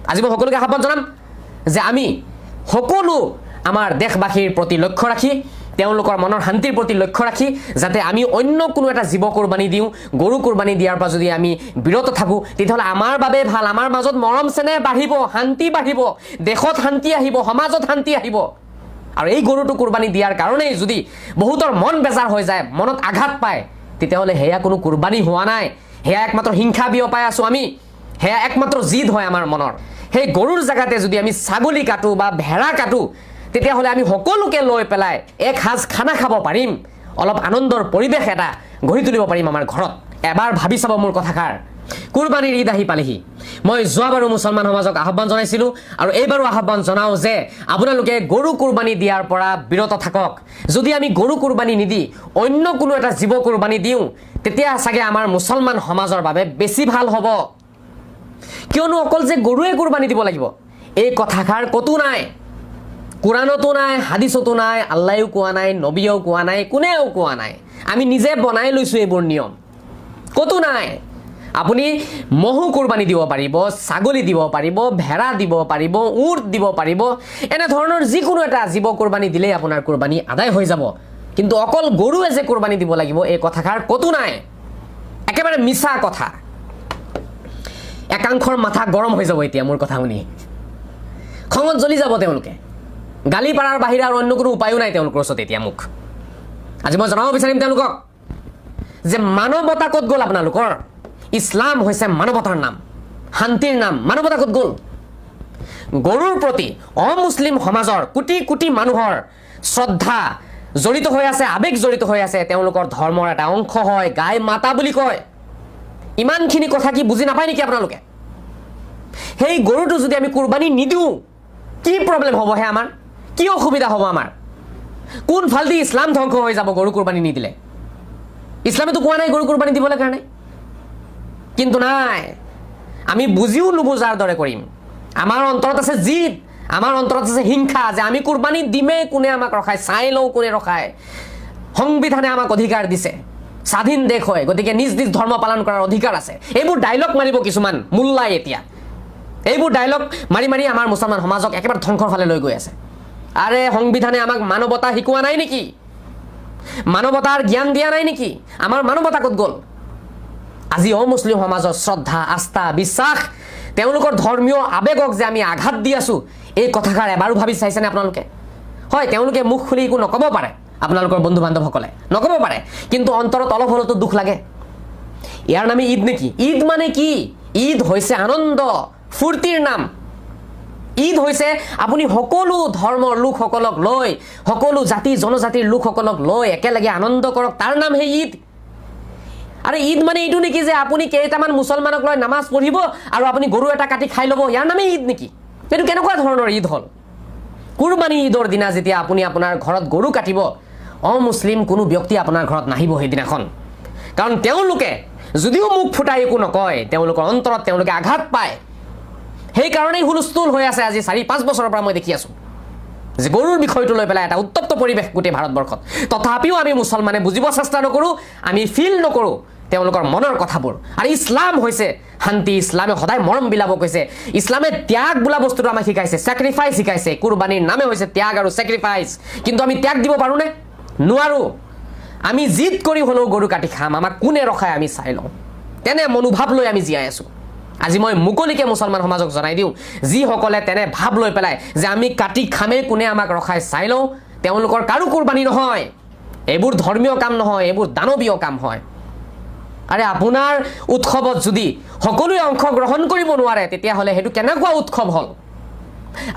আজি মই সকলোকে আহ্বান জনাম যে আমি সকলো আমাৰ দেশবাসীৰ প্ৰতি লক্ষ্য ৰাখি তেওঁলোকৰ মনৰ শান্তিৰ প্ৰতি লক্ষ্য ৰাখি যাতে আমি অন্য কোনো এটা জীৱ কোৰবানি দিওঁ গৰু কোৰবানি দিয়াৰ পৰা যদি আমি বিৰত থাকোঁ তেতিয়াহ'লে আমাৰ বাবে ভাল আমাৰ মাজত মৰম চেনেহ বাঢ়িব শান্তি বাঢ়িব দেশত শান্তি আহিব সমাজত শান্তি আহিব আৰু এই গৰুটো কোৰবানি দিয়াৰ কাৰণেই যদি বহুতৰ মন বেজাৰ হৈ যায় মনত আঘাত পায় তেতিয়াহ'লে হেয়া কোনো কোৰবানি হোৱা নাই হেয়া একমাত্ৰ হিংসা বিয়পাই আছোঁ আমি হেয়া একমাত্ৰ জিদ হয় আমাৰ মনৰ সেই গৰুৰ জেগাতে যদি আমি ছাগলী কাটো বা ভেড়া কাটো তেতিয়াহ'লে আমি সকলোকে লৈ পেলাই এক সাজ খানা খাব পাৰিম অলপ আনন্দৰ পৰিৱেশ এটা গঢ়ি তুলিব পাৰিম আমাৰ ঘৰত এবাৰ ভাবি চাব মোৰ কথাষাৰ কুৰবানীৰ ঈদ আহি পালেহি মই যোৱাবাৰো মুছলমান সমাজক আহ্বান জনাইছিলোঁ আৰু এইবাৰো আহ্বান জনাওঁ যে আপোনালোকে গৰু কুৰবানী দিয়াৰ পৰা বিৰত থাকক যদি আমি গৰু কুৰবানী নিদি অন্য কোনো এটা জীৱ কুৰবানী দিওঁ তেতিয়া চাগে আমাৰ মুছলমান সমাজৰ বাবে বেছি ভাল হ'ব কিয়নো অকল যে গৰুৱে কুৰবানী দিব লাগিব এই কথাষাৰ ক'তো নাই কোৰানতো নাই হাদিছতো নাই আল্লাহেও কোৱা নাই নবীয়েও কোৱা নাই কোনেও কোৱা নাই আমি নিজে বনাই লৈছোঁ এইবোৰ নিয়ম ক'তো নাই আপুনি মহু কুৰবানী দিব পাৰিব ছাগলী দিব পাৰিব ভেড়া দিব পাৰিব উট দিব পাৰিব এনে ধৰণৰ যিকোনো এটা জীৱ কুৰবানী দিলেই আপোনাৰ কুৰবানী আদায় হৈ যাব কিন্তু অকল গৰুৱে যে কুৰবানী দিব লাগিব এই কথাষাৰ ক'তো নাই একেবাৰে মিছা কথা একাংশৰ মাথা গৰম হৈ যাব এতিয়া মোৰ কথা শুনি খঙত জ্বলি যাব তেওঁলোকে গালি পাৰাৰ বাহিৰে আৰু অন্য কোনো উপায়ো নাই তেওঁলোকৰ ওচৰত এতিয়া মোক আজি মই জনাব বিচাৰিম তেওঁলোকক যে মানৱতা ক'ত গ'ল আপোনালোকৰ ইছলাম হৈছে মানৱতাৰ নাম শান্তিৰ নাম মানৱতা ক'ত গ'ল গৰুৰ প্ৰতি অমুছলিম সমাজৰ কোটি কোটি মানুহৰ শ্ৰদ্ধা জড়িত হৈ আছে আবেগ জড়িত হৈ আছে তেওঁলোকৰ ধৰ্মৰ এটা অংশ হয় গাই মাতা বুলি কয় ইমানখিনি কথা কি বুজি নাপায় নেকি আপোনালোকে সেই গৰুটো যদি আমি কুৰবানী নিদিওঁ কি প্ৰব্লেম হ'ব হে আমাৰ কি অসুবিধা হ'ব আমাৰ কোন ফালদি ইছলাম ধ্বংস হৈ যাব গৰু কুৰবানী নিদিলে ইছলামেতো কোৱা নাই গৰু কুৰবানী দিবলৈ কাৰণে কিন্তু নাই আমি বুজিও নুবুজাৰ দৰে কৰিম আমাৰ অন্তৰত আছে জিদ আমাৰ অন্তৰত আছে হিংসা যে আমি কুৰবানী দিমেই কোনে আমাক ৰখায় চাই লওঁ কোনে ৰখায় সংবিধানে আমাক অধিকাৰ দিছে স্বাধীন দেশ হয় গতিকে নিজ নিজ ধৰ্ম পালন কৰাৰ অধিকাৰ আছে এইবোৰ ডাইলগ মাৰিব কিছুমান মোল্লাই এতিয়া এইবোৰ ডাইলগ মাৰি মাৰি আমাৰ মুছলমান সমাজক একেবাৰে ধ্বংসৰ ফালে লৈ গৈ আছে আৰে সংবিধানে আমাক মানৱতা শিকোৱা নাই নেকি মানৱতাৰ জ্ঞান দিয়া নাই নেকি আমাৰ মানৱতা ক'ত গ'ল আজি অমুছলিম সমাজৰ শ্ৰদ্ধা আস্থা বিশ্বাস তেওঁলোকৰ ধৰ্মীয় আবেগক যে আমি আঘাত দি আছোঁ এই কথাষাৰ এবাৰো ভাবি চাইছেনে আপোনালোকে হয় তেওঁলোকে মুখ খুলি একো নক'ব পাৰে আপোনালোকৰ বন্ধু বান্ধৱসকলে নক'ব পাৰে কিন্তু অন্তৰত অলপ হ'লেতো দুখ লাগে ইয়াৰ নামে ঈদ নেকি ঈদ মানে কি ঈদ হৈছে আনন্দ ফূৰ্তিৰ নাম ঈদ হৈছে আপুনি সকলো ধৰ্মৰ লোকসকলক লৈ সকলো জাতি জনজাতিৰ লোকসকলক লৈ একেলগে আনন্দ কৰক তাৰ নাম হে ঈদ আৰে ঈদ মানে এইটো নেকি যে আপুনি কেইটামান মুছলমানক লৈ নামাজ পঢ়িব আৰু আপুনি গৰু এটা কাটি খাই ল'ব ইয়াৰ নামে ঈদ নেকি এইটো কেনেকুৱা ধৰণৰ ঈদ হ'ল কুৰবানী ঈদৰ দিনা যেতিয়া আপুনি আপোনাৰ ঘৰত গৰু কাটিব অমুছলিম কোনো ব্যক্তি আপোনাৰ ঘৰত নাহিব সেইদিনাখন কাৰণ তেওঁলোকে যদিও মুখ ফুটাই একো নকয় তেওঁলোকৰ অন্তৰত তেওঁলোকে আঘাত পায় সেইকাৰণেই হুলস্থুল হৈ আছে আজি 4-5 বছৰৰ পৰা মই দেখি আছোঁ যে গৰুৰ বিষয়টো লৈ পেলাই এটা উত্তপ্ত পৰিৱেশ গোটেই ভাৰতবৰ্ষত তথাপিও আমি মুছলমানে বুজিব চেষ্টা নকৰোঁ আমি ফিল নকৰোঁ তেওঁলোকৰ মনৰ কথাবোৰ আৰু ইছলাম হৈছে শান্তি ইছলামে সদায় মৰম বিলাব কৈছে ইছলামে ত্যাগ বোলা বস্তুটো আমাক শিকাইছে ছেক্ৰিফাইচ শিকাইছে কুৰবানীৰ নামে হৈছে ত্যাগ আৰু ছেক্ৰিফাইচ কিন্তু আমি ত্যাগ দিব পাৰোঁনে নোৱাৰোঁ আমি জিদ কৰি হ'লেও গৰু কাটি খাম আমাক কোনে ৰখায় আমি চাই লওঁ তেনে মনোভাৱ লৈ আমি জীয়াই আছোঁ আজি মই মুকলিকে মুছলমান সমাজক জনাই দিওঁ যিসকলে তেনে ভাৱ লৈ পেলাই যে আমি কাটি খামেই কোনে আমাক ৰখায় চাই লওঁ তেওঁলোকৰ কাৰো কুৰবানী নহয় এইবোৰ ধৰ্মীয় কাম নহয় এইবোৰ দানৱীয় কাম হয় আৰে আপোনাৰ উৎসৱত যদি সকলোৱে অংশগ্ৰহণ কৰিব নোৱাৰে তেতিয়াহ'লে সেইটো কেনেকুৱা উৎসৱ হ'ল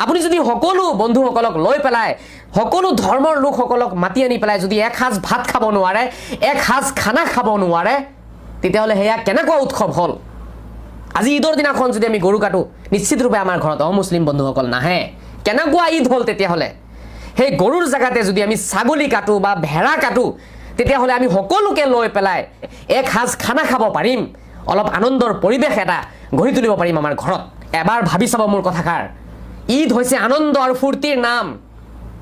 আপুনি যদি সকলো বন্ধুসকলক লৈ পেলাই সকলো ধৰ্মৰ লোকসকলক মাতি আনি পেলাই যদি এক সাজ ভাত খাব নোৱাৰে এক সাজ খানা খাব নোৱাৰে তেতিয়াহ'লে সেয়া কেনেকুৱা উৎসৱ হ'ল আজি ঈদৰ দিনাখন যদি আমি গৰু কাটো নিশ্চিত ৰূপে আমাৰ ঘৰত অমুছলিম বন্ধুসকল নাহে কেনেকুৱা ঈদ হ'ল তেতিয়াহ'লে সেই গৰুৰ জেগাতে যদি আমি ছাগলী কাটো বা ভেড়া কাটো তেতিয়াহ'লে আমি সকলোকে লৈ পেলাই এক সাজ খানা খাব পাৰিম অলপ আনন্দৰ পৰিৱেশ এটা গঢ়ি তুলিব পাৰিম আমাৰ ঘৰত এবাৰ ভাবি চাব মোৰ কথাষাৰ ঈদ হৈছে আনন্দ আৰু ফূৰ্তিৰ নাম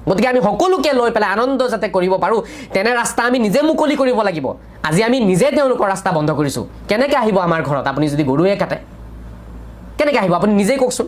গতিকে আমি সকলোকে লৈ পেলাই আনন্দ যাতে কৰিব পাৰোঁ তেনে ৰাস্তা আমি নিজে মুকলি কৰিব লাগিব আজি আমি নিজে তেওঁলোকৰ ৰাস্তা বন্ধ কৰিছোঁ কেনেকৈ আহিব আমাৰ ঘৰত আপুনি যদি গৰুৱে কাটে কেনেকৈ আহিব আপুনি নিজেই কওকচোন